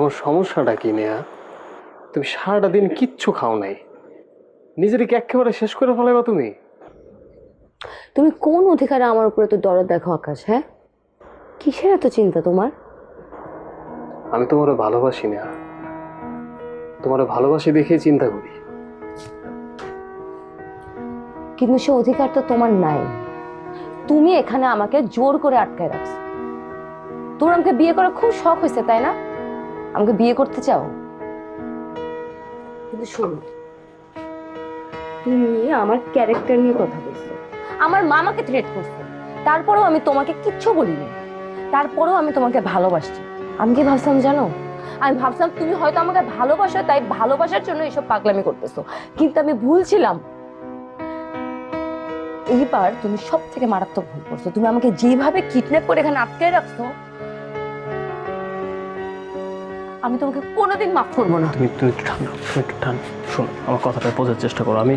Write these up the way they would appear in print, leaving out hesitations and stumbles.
তোমার সমস্যাটা কি নেয়া? তুমি সারাটা দিন কিচ্ছু খাও নাই, নিজেকে একেবারে শেষ করে ফেলাইবা তুমি? তুমি কোন অধিকারে আমার উপরে তো দরদ দেখো আকাশ? হ্যাঁ, কিসের এত চিন্তা তোমার? আমি তোমারে ভালোবাসি না, তোমারে ভালোবাসি দেখেই চিন্তা করি। কিন্তু সে অধিকার তো তোমার নাই। তুমি এখানে আমাকে জোর করে আটকায় রাখছো। তোমার আমাকে বিয়ে করার খুব শখ হয়েছে, তাই না? আমাকে বিয়ে করতে চাও। কিন্তু শোনো, তুমি আমার ক্যারেক্টার নিয়ে কথা বলছো, আমার মামাকে থ্রেট করছো, তারপরেও আমি তোমাকে কিচ্ছু বলিনি। তারপরেও আমি তোমাকে ভালোবাসছি। আমি কি ভাবছিলাম জানো? আমি ভাবছিলাম তুমি হয়তো আমাকে ভালোবাসো, তাই ভালোবাসার জন্য এইসব পাগলামি করতেছো। কিন্তু আমি ভুল ছিলাম। এইবার তুমি সব থেকে মারাত্মক ভুল করছো। তুমি আমাকে যেভাবে কিডন্যাপ করে এখানে আটকে রাখছো, আমি তোমাকে কোনোদিন মাফ করবো না। তুমি তুমি একটু ঠান্ডা, তুমি একটু ঠান্ডা। শোনো, আমার কথাটা বোঝার চেষ্টা করো। আমি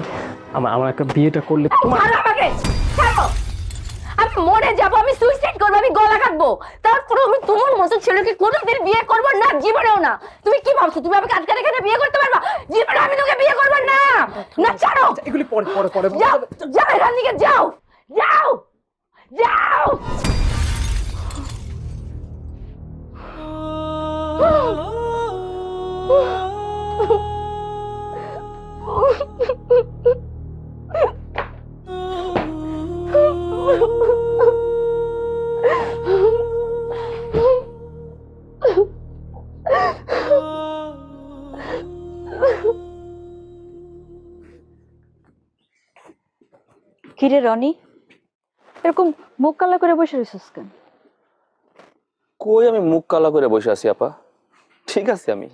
আমার একটা বিয়েটা করলে ছাড়ো আমাকে, ছাড়ো। আমি মরে যাবো, আমি সুইসাইড করবো, আমি গলা কাটবো, তারপরে আমি তোমার মতো ছেলেকে কোনোদিন বিয়ে করবো না, জীবনেও না। তুমি কি ভাবছো তুমি আমাকে আটকে রেখে বিয়ে করতে পারবা? জীবনে আমি তোকে বিয়ে করবো না। না, ছাড়ো। এগুলি পরে পরে পরে যাও, যাও এখান থেকে, যাও, যাও, যাও। কিরে রনি, এরকম মুখ কালা করে বসে রয়েছিস কেন? কই আমি মুখ কালা করে বসে আছি আপা? ঠিক আছে আমি।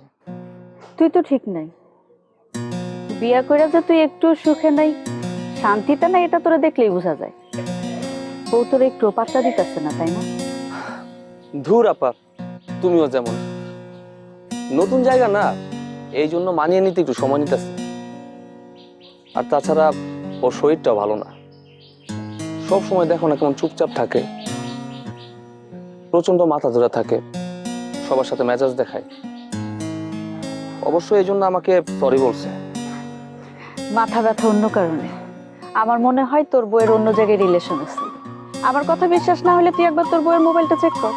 তুই তো ঠিক নাই। বিয়া কইরা যে তুই একটু সুখে নাই, শান্তিতে নাই, এটা তোরা দেখলেই বোঝা যায়। বউ তোর একটু পাত্তা দিতেছে না, তাই না? ধুর আপা, তুমিও যেমন। নতুন জায়গা না, এই জন্য মানিয়ে নিতে একটু সময় নিতেছে। আর তাছাড়া ওর শরীরটাও ভালো না। সব সময় দেখো না কেমন চুপচাপ থাকে, প্রচন্ড মাথা ধরা থাকে, সবার সাথে মেজাজ দেখায়। অবশ্য এই জন্য আমাকে সরি বলছে। মাথা ব্যথা অন্য কারণে। আমার মনে হয় তোর বউয়ের অন্য জায়গায় রিলেশন আছে। আমার কথা বিশ্বাস না হলে তুই একবার তোর বউয়ের মোবাইলটা চেক কর।